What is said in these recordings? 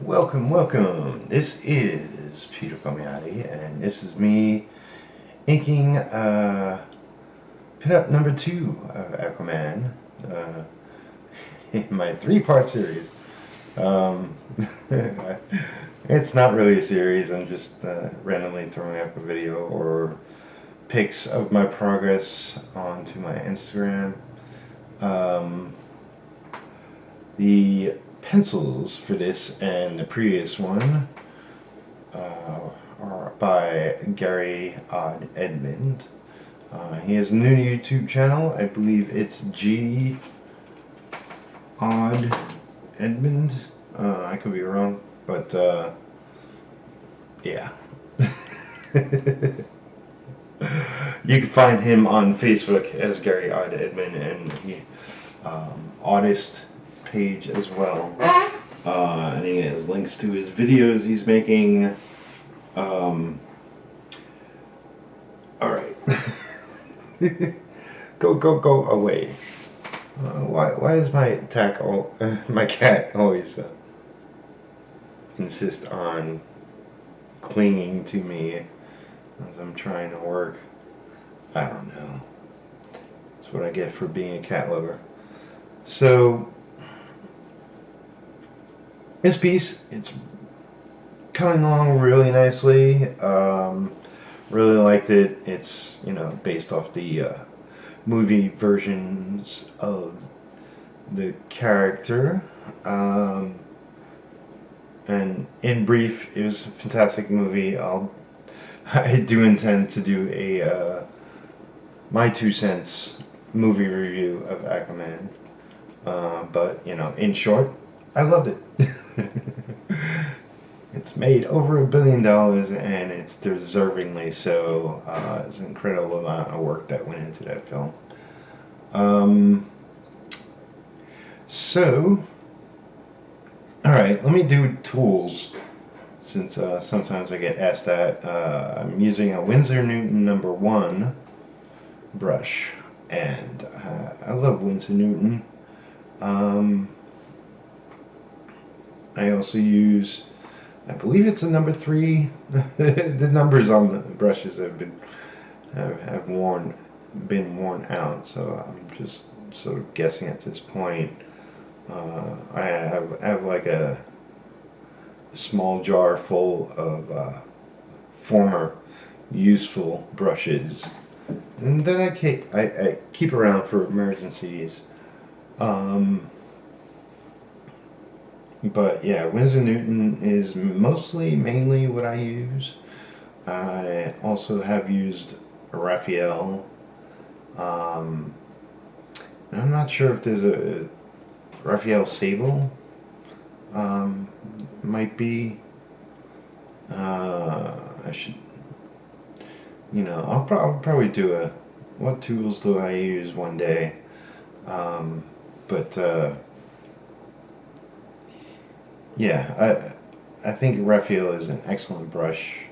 Welcome, welcome. This is Peter Palmiotti, and this is me inking pinup number 2 of Aquaman in my 3-part series. It's not really a series. I'm just randomly throwing up a video or pics of my progress onto my Instagram. The pencils for this and the previous one are by Gary ODD Edmund. He has a new YouTube channel. I believe it's G ODD Edmund. I could be wrong, but yeah. You can find him on Facebook as Gary ODD Edmund, and he artist page as well. And he has links to his videos he's making. Alright. Go away. Why does my cat always insist on clinging to me as I'm trying to work? I don't know. That's what I get for being a cat lover. So this piece, it's coming along really nicely. Really liked it. It's, based off the movie versions of the character. And in brief, it was a fantastic movie. I do intend to do a my 2 cents movie review of Aquaman. But, in short, I loved it. It's made over $1 billion, and it's deservingly so. It's an incredible amount of work that went into that film. So, alright, let me do tools, since sometimes I get asked that. I'm using a Winsor Newton number 1 brush, and I love Winsor Newton. I also use, I believe it's a number 3. The numbers on the brushes have been worn out, so I'm just sort of guessing at this point. I have like a small jar full of former useful brushes, and then I keep around for emergencies. But yeah, Winsor Newton is mainly what I use. I also have used Raphael. I'm not sure if there's a Raphael Sable. Might be. I should. I'll probably do a what tools do I use one day. But yeah, I think Raphael is an excellent brush.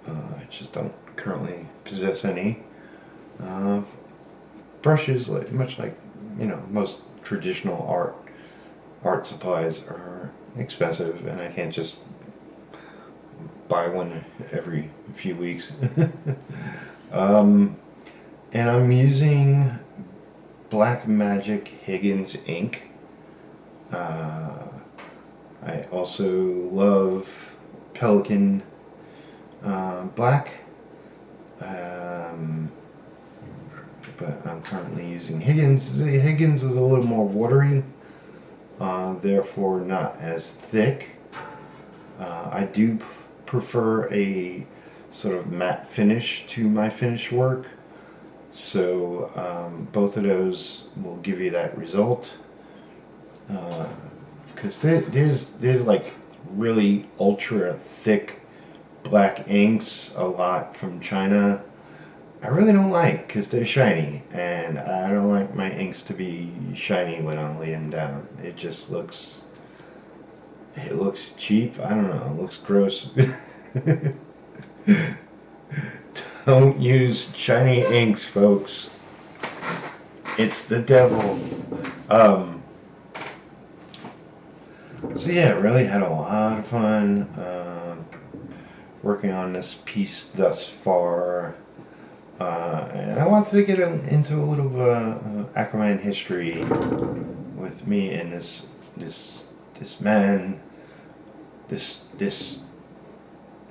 I just don't currently possess any. Brushes, much like most traditional art supplies, are expensive, and I can't just buy one every few weeks. And I'm using Black Magic Higgins ink. I also love Pelican Black, but I'm currently using Higgins. Higgins is a little more watery, therefore not as thick. I do prefer a sort of matte finish to my finish work, so both of those will give you that result. Because there's like really ultra thick black inks a lot from China. I really don't like, because they're shiny, and I don't like my inks to be shiny when I lay them down. It looks cheap. I don't know, it looks gross. Don't use shiny inks, folks. It's the devil. So yeah, really had a lot of fun working on this piece thus far. And I wanted to get into a little Aquaman history with me and this man, this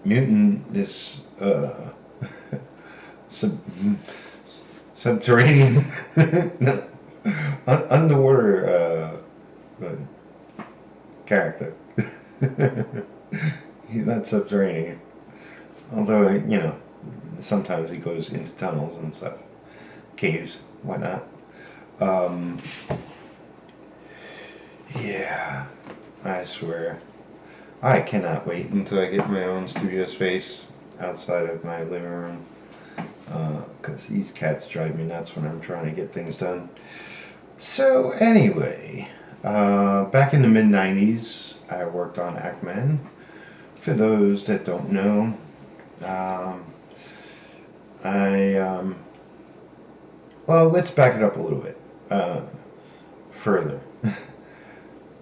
mutant, this sub, subterranean, no, underwater character. He's not subterranean, although you know sometimes he goes into tunnels and stuff, caves, whatnot. Um, yeah, I swear. I cannot wait until I get my own studio space outside of my living room. Because these cats drive me nuts when I'm trying to get things done. So, anyway, back in the mid 90s, I worked on Aquaman. For those that don't know, well, let's back it up a little bit further.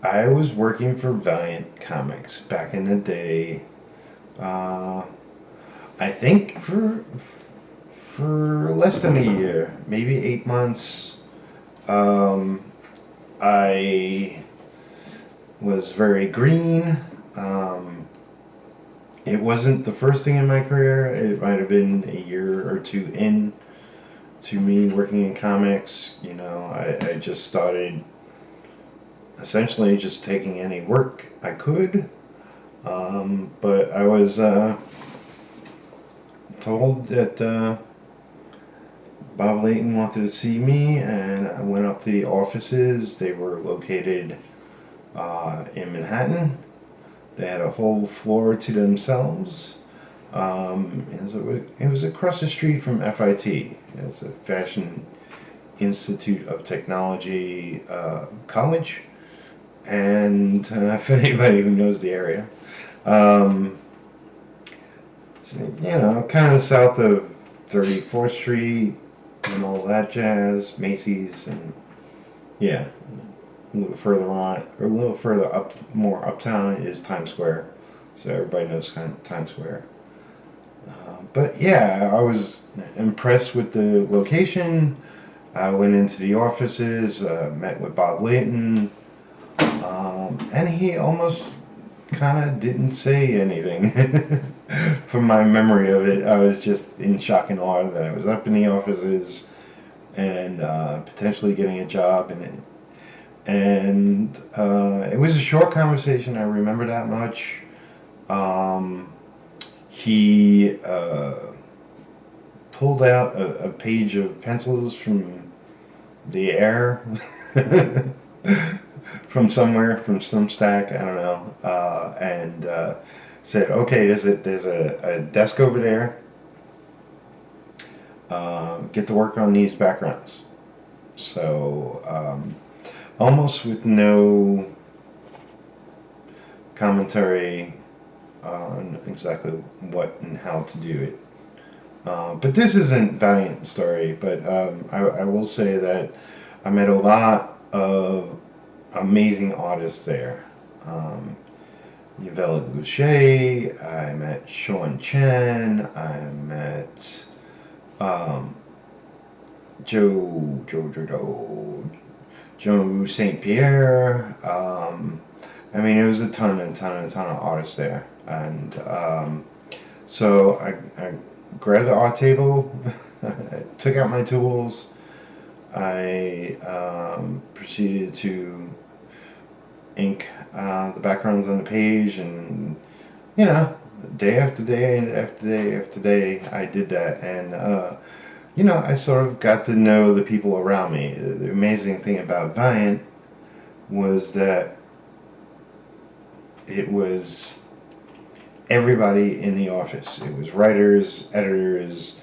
I was working for Valiant Comics back in the day. I think for less than a year, maybe 8 months. I was very green. It wasn't the first thing in my career. It might have been a year or two in to me working in comics. You know, I just started essentially just taking any work I could. But I was told that Bob Layton wanted to see me, and I went up to the offices. They were located in Manhattan. They had a whole floor to themselves. It was across the street from FIT. It was a Fashion Institute of Technology college. And for anybody who knows the area, so, you know, kind of south of 34th Street and all that jazz, Macy's, and yeah, a little further on, or a little further up, more uptown is Times Square. So everybody knows Times Square. But yeah, I was impressed with the location. I went into the offices, met with Bob Layton. And he almost kind of didn't say anything. From my memory of it, I was just in shock and awe that I was up in the offices and potentially getting a job in it. And it was a short conversation, I remember that much. He pulled out a page of pencils from the air. From somewhere, from some stack, I don't know, and said, "Okay, there's a desk over there. Get to work on these backgrounds." So, almost with no commentary on exactly what and how to do it. But this isn't Valiant story. But I will say that I met a lot of amazing artists there. Yvette Goucher, I met Sean Chen, I met Joe St. Pierre. I mean, it was a ton of artists there. And so I grabbed the art table, I took out my tools, I proceeded to ink the backgrounds on the page, and you know, day after day and after day after day, I did that, and you know, I sort of got to know the people around me. The amazing thing about Valiant was that it was everybody in the office. It was writers, editors,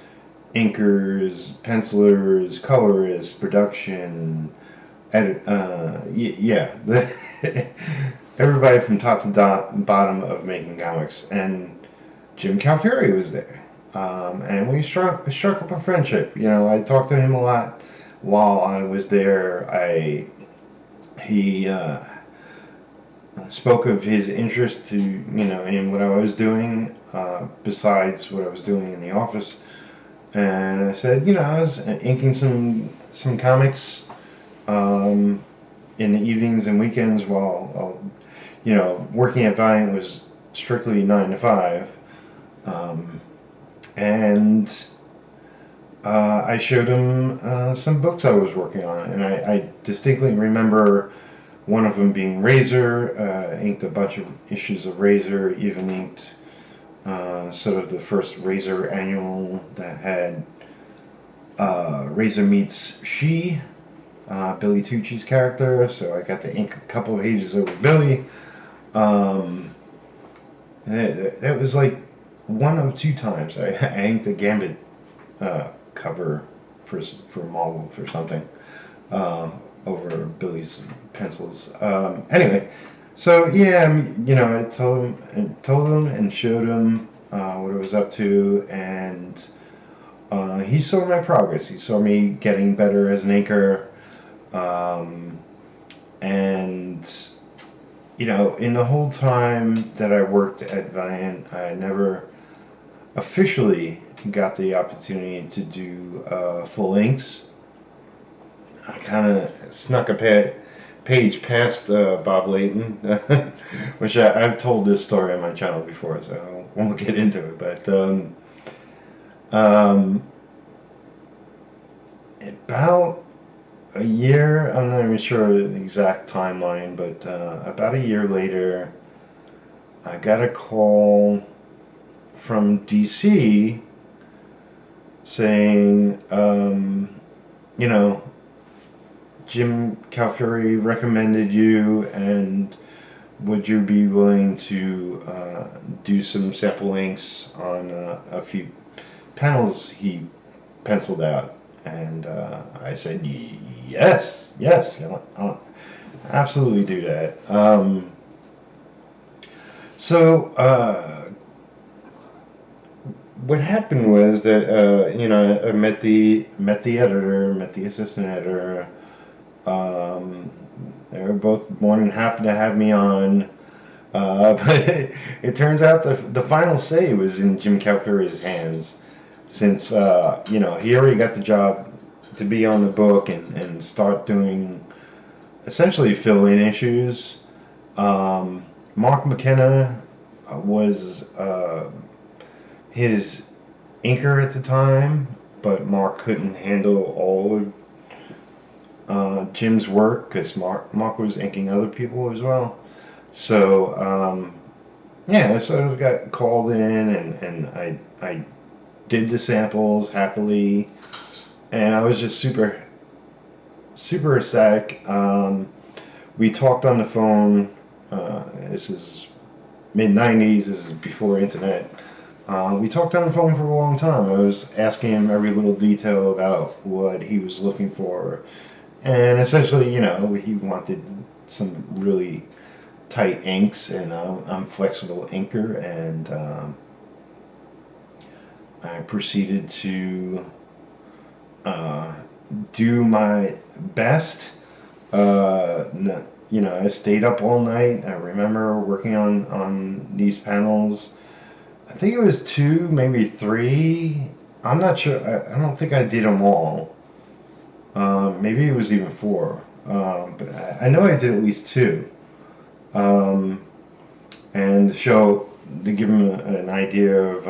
inkers, pencilers, colorists, production, yeah, everybody from top to bottom of making comics. And Jim Calfury was there, and we struck up a friendship. You know, I talked to him a lot while I was there. He spoke of his interest to, in what I was doing, besides what I was doing in the office. And I said, I was inking some comics in the evenings and weekends while working at Valiant was strictly 9 to 5. And I showed him some books I was working on, and I distinctly remember one of them being Razor. Inked a bunch of issues of Razor, even inked sort of the first Razor annual that had Razor meets She, Billy Tucci's character, so I got to ink a couple of pages over Billy. That was like one of two times I inked a Gambit cover for Marvel for something over Billy's pencils. Anyway, so yeah, I told him and showed him what I was up to, and he saw my progress. He saw me getting better as an inker, and in the whole time that I worked at Valiant, I never officially got the opportunity to do full inks. I kind of snuck a page past Bob Layton, which I've told this story on my channel before, so I won't get into it. But about a year, I'm not even sure the exact timeline, but about a year later, I got a call from DC saying, Jim Calfury recommended you, and would you be willing to do some sample inks on a few panels he penciled out? And I said, yes, I'll absolutely do that. So what happened was that I met the editor, met the assistant editor. They were both more than happy to have me on, but it turns out the final say was in Jim Calfury's hands, since he already got the job to be on the book and start doing essentially fill-in issues. Mark McKenna was his inker at the time, but Mark couldn't handle all of Jim's work because Mark was inking other people as well. So I sort of got called in, and I did the samples happily, and I was just super ecstatic. We talked on the phone. This is mid-90s. This is before internet. We talked on the phone for a long time. I was asking him every little detail about what he was looking for. And essentially, he wanted some really tight inks, and I'm flexible inker, and I proceeded to do my best. I stayed up all night. I remember working on these panels. I think it was 2, maybe 3. I'm not sure. I don't think I did them all. Maybe it was even 4. But I know I did at least 2. And to give them an idea of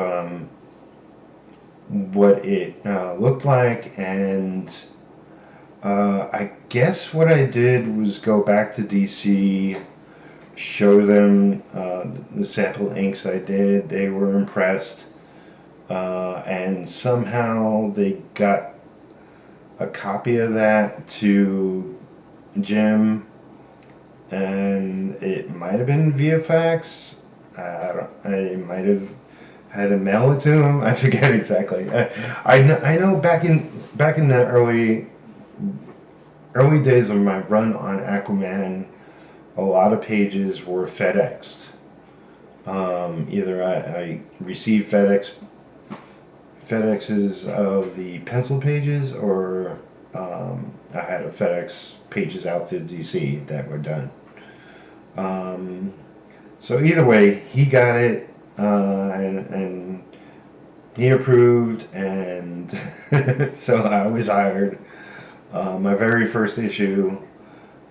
what it looked like, and I guess what I did was go back to DC, show them the sample inks I did. They were impressed, and somehow they got a copy of that to Jim, and it might have been via fax. I might have had to mail it to him. I forget exactly. I know back in the early days of my run on Aquaman, a lot of pages were FedExed. Either I received FedExes of the pencil pages, or I had a FedEx pages out to DC that were done. So either way, he got it, and he approved, and so I was hired. My very first issue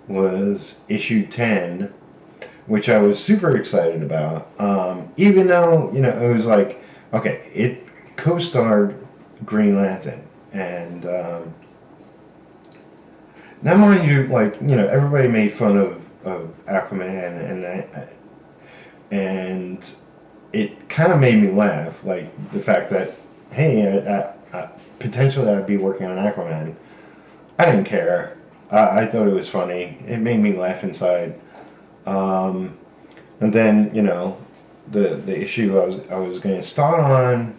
was issue 10, which I was super excited about. Even though, it was like, okay, it co-starred Green Lantern, and now mind you, like, everybody made fun of Aquaman, and it kind of made me laugh, like the fact that, hey, potentially I'd be working on Aquaman. I didn't care. I thought it was funny. It made me laugh inside. And then, the issue I was going to start on,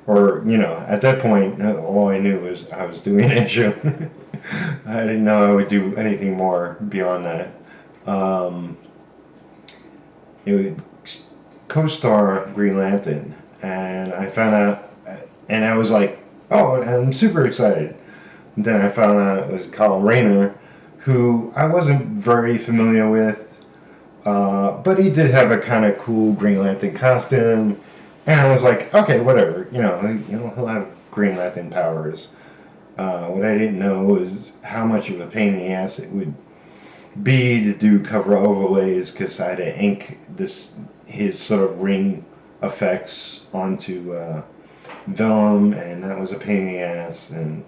or at that point, all I knew was I was doing an issue. I didn't know I would do anything more beyond that. It would co-star Green Lantern, and I found out, and I was like, oh, I'm super excited. And then I found out it was Kyle Rayner, who I wasn't very familiar with, but he did have a kind of cool Green Lantern costume, and I was like, okay, whatever, he'll have Green Lantern powers. What I didn't know was how much of a pain in the ass it would be to do cover overlays, because I had to ink his sort of ring effects onto vellum, and that was a pain in the ass. And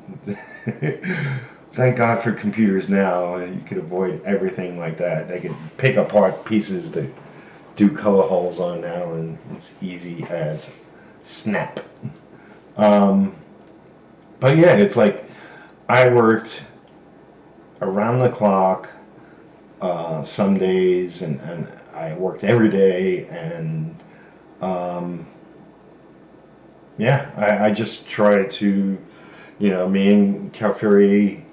thank God for computers now, and you could avoid everything like that. They could pick apart pieces to do color holes on now, and it's easy as snap. But yeah, it's like I worked around the clock some days, and I worked every day, and yeah, I just tried to, me and Cal Fury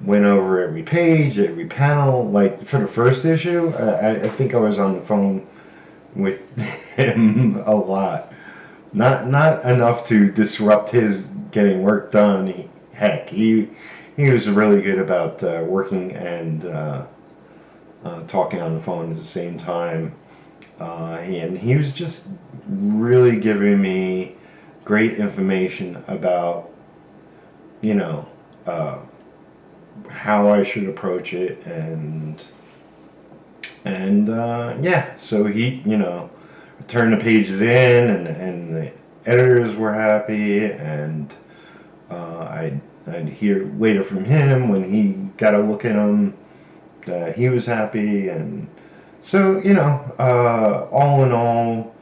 went over every page, every panel. Like for the first issue, I think I was on the phone with him a lot. Not enough to disrupt his getting work done. He was really good about working and talking on the phone at the same time. And he was just really giving me great information about, how I should approach it, and yeah. So he, turned the pages in, and the editors were happy, and I'd hear later from him when he got a look at them. He was happy, and so all in all,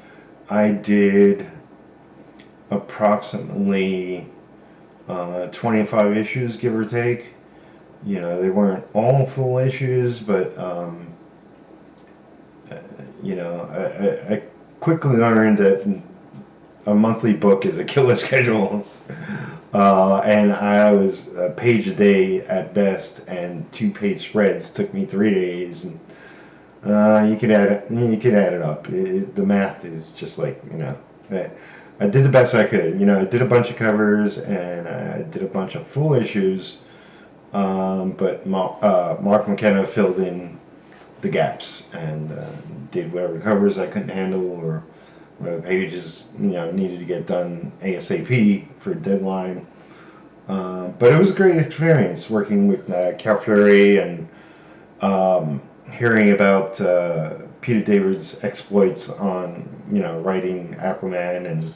I did approximately 25 issues, give or take. They weren't all full issues, but I quickly learned that a monthly book is a killer schedule. And I was a page a day at best, and 2-page spreads took me 3 days. And you could add it up. The math is just like, I did the best I could. I did a bunch of covers, and I did a bunch of full issues. But Mark McKenna filled in the gaps, and did whatever covers I couldn't handle, or whatever pages needed to get done ASAP for a deadline. But it was a great experience working with Cal Fury, and hearing about Peter David's exploits on writing Aquaman, and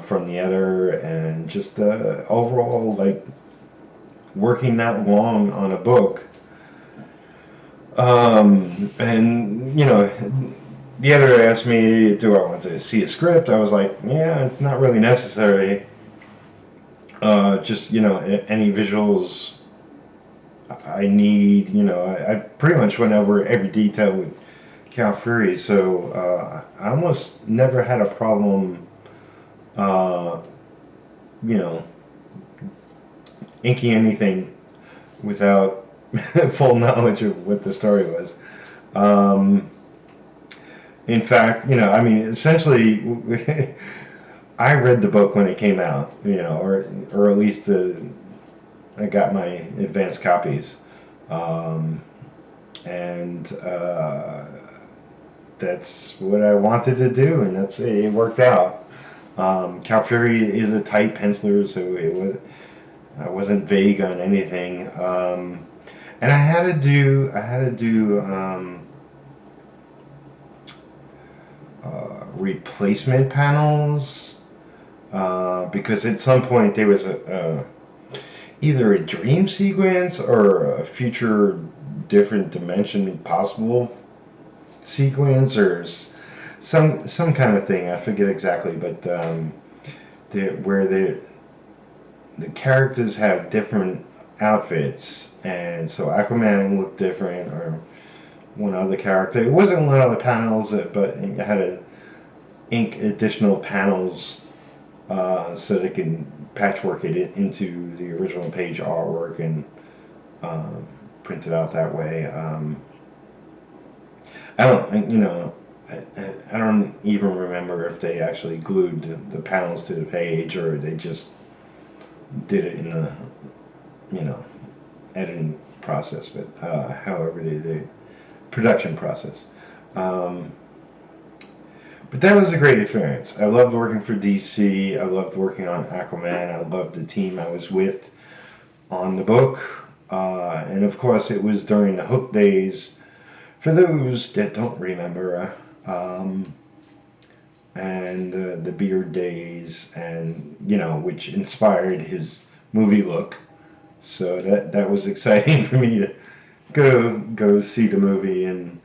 from the editor, and just overall, like, working that long on a book. And the editor asked me, do I want to see a script? I was like, yeah, it's not really necessary. Just any visuals I need. I pretty much went over every detail with Cal Fury, so I almost never had a problem inking anything without full knowledge of what the story was. In fact, essentially, I read the book when it came out, or at least I got my advanced copies, and and that's what I wanted to do, and it worked out. Cal Fury is a tight penciler, so I wasn't vague on anything. And I had to do replacement panels because at some point there was either a dream sequence or a future different dimension possible sequence or some kind of thing. I forget exactly, but where the characters have different outfits, and so Aquaman looked different, or one other character. It wasn't a lot of panels, but it had to ink additional panels so they can patchwork it into the original page artwork and print it out that way. I don't even remember if they actually glued the panels to the page or they just did it in the editing process, but however they did, production process. But that was a great experience. I loved working for DC. I loved working on Aquaman. I loved the team I was with on the book. And of course, it was during the Hook days. For those that don't remember, and the Beard days, and which inspired his movie look. So that was exciting for me to go see the movie and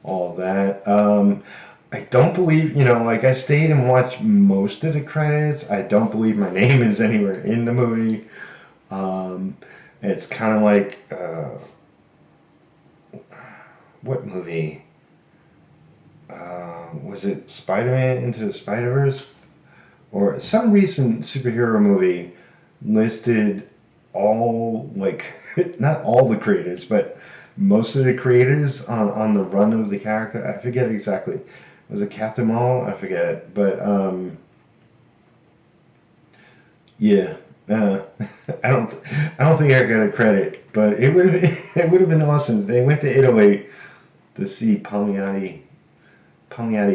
all that. I don't believe, I stayed and watched most of the credits. I don't believe my name is anywhere in the movie. It's kind of like, what movie? Was it Spider-Man Into the Spider-Verse? Or some recent superhero movie listed all, not all the creators, but most of the creators on the run of the character. I forget exactly. Was it Captain Marvel? I forget. But, yeah. I don't think I got a credit, but it would have been awesome. They went to Italy to see Palmiotti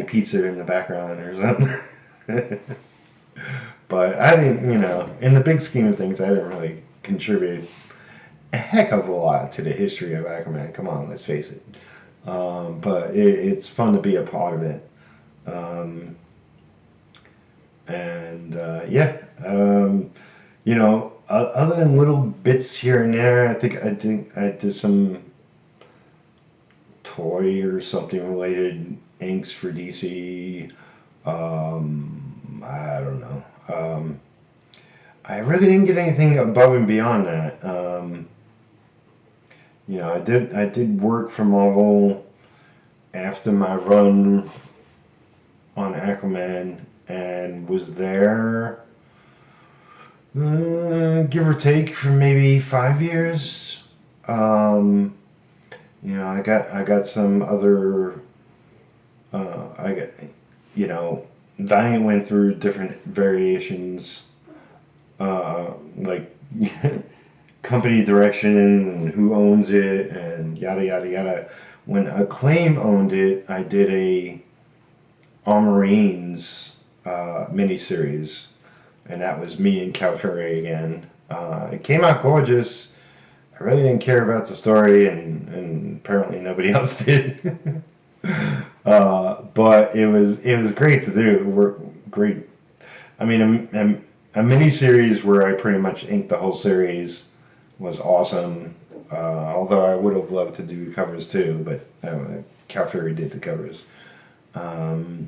pizza in the background or something. But I didn't, in the big scheme of things, I didn't really contribute a heck of a lot to the history of Aquaman. Come on, let's face it. But it's fun to be a part of it. Other than little bits here and there, I think I did some toy or something related inks for DC. I don't know. I really didn't get anything above and beyond that. I did work for Marvel after my run on Aquaman and was there, give or take, for maybe 5 years. I got some other. Valiant went through different variations, like company direction and who owns it and yada yada yada. When Acclaim owned it, I did a Marines miniseries, and that was me and Cal Fury again. It came out gorgeous. I really didn't care about the story, and apparently nobody else did. But it was great to do. We're great. I mean, a mini-series where I pretty much inked the whole series was awesome. Although I would have loved to do covers too, but Cal Fury did the covers. So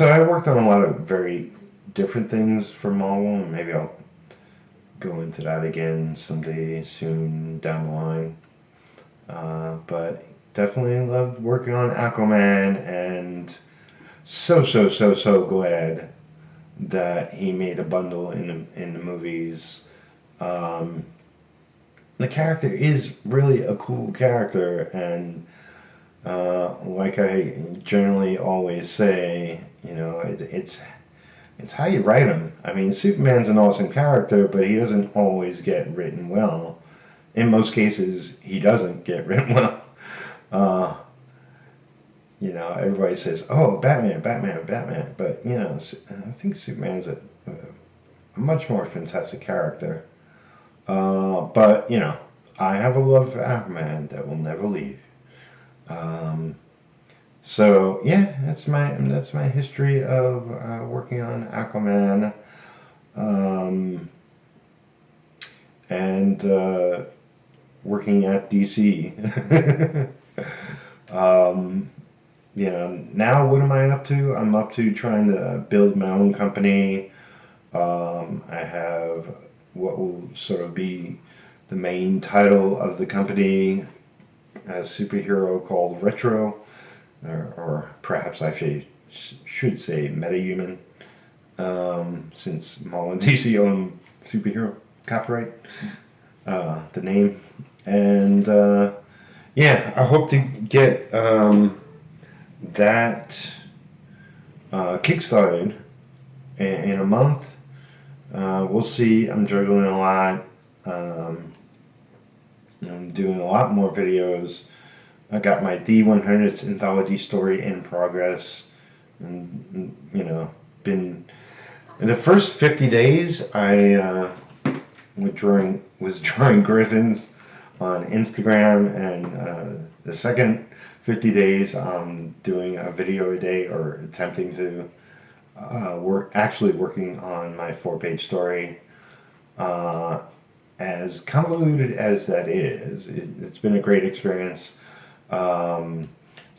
I worked on a lot of very different things for Marvel, and maybe I'll go into that again someday soon down the line. But definitely loved working on Aquaman, and so glad that he made a bundle in the movies. The character is really a cool character, and like I generally always say, it's how you write him. I mean, Superman's an awesome character, but he doesn't always get written well. In most cases, he doesn't get written well. Uh, you know, everybody says, "Oh, Batman, Batman, Batman," but you know, I think Superman's a much more fantastic character. But you know, I have a love for Aquaman that will never leave. Um, so yeah, that's my history of working on Aquaman, and working at DC. You know, now what am I up to? I'm up to trying to build my own company. I have what will sort of be the main title of the company, a superhero called Retro, or perhaps I should say Metahuman, since Marvel and DC own superhero copyright, the name. And yeah, I hope to get that kickstarted in a month. We'll see. I'm juggling a lot. I'm doing a lot more videos. I got my The 100th anthology story in progress, and you know, been in the first 50 days. I was drawing griffins on Instagram, and the second 50 days I'm doing a video a day, or attempting to actually working on my 4-page story. As convoluted as that is, it's been a great experience. So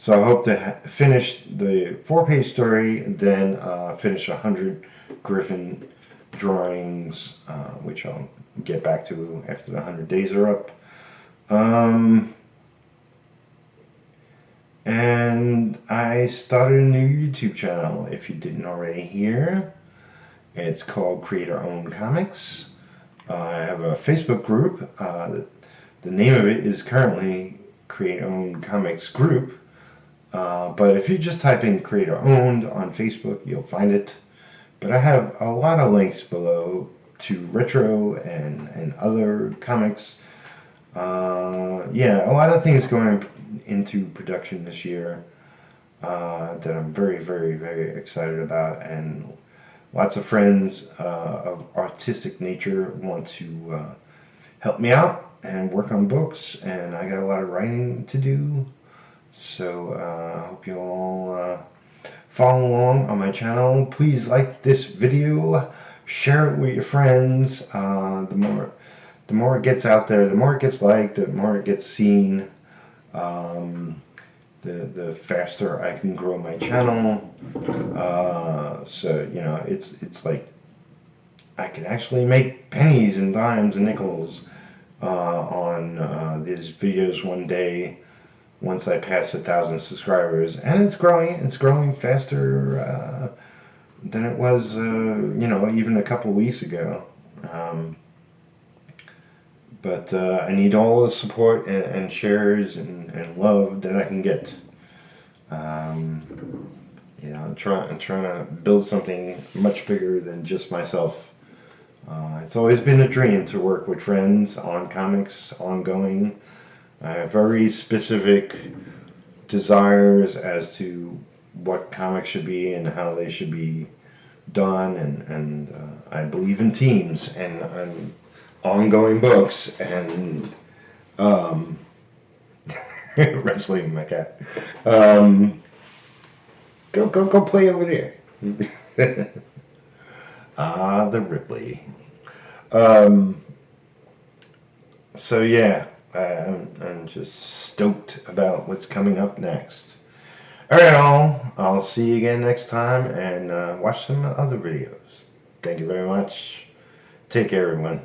I hope to finish the 4-page story, and then finish 100 Griffin drawings, which I'll get back to after the 100 days are up. And I started a new YouTube channel, if you didn't already hear. It's called Creator Owned Comics. I have a Facebook group. The name of it is currently Creator Owned Comics Group. But if you just type in Creator Owned on Facebook, you'll find it. But I have a lot of links below to retro and other comics. Yeah, a lot of things going into production this year that I'm very, very, very excited about, and lots of friends of artistic nature want to help me out and work on books, and I got a lot of writing to do. So I hope you all follow along on my channel. Please like this video, share it with your friends. The more it gets out there, the more it gets liked, the more it gets seen, the faster I can grow my channel. So you know, it's like I can actually make pennies and dimes and nickels on these videos one day once I pass 1,000 subscribers, and it's growing faster than it was, you know, even a couple weeks ago. But I need all the support and shares and love that I can get. You know, I'm trying to build something much bigger than just myself. It's always been a dream to work with friends on comics ongoing. I have very specific desires as to what comics should be and how they should be done, and I believe in teams and ongoing books, and wrestling my cat. Go play over there. Ah, the Ripley. So yeah, I'm just stoked about what's coming up next. Alright, I'll see you again next time, and watch some other videos. Thank you very much. Take care, everyone.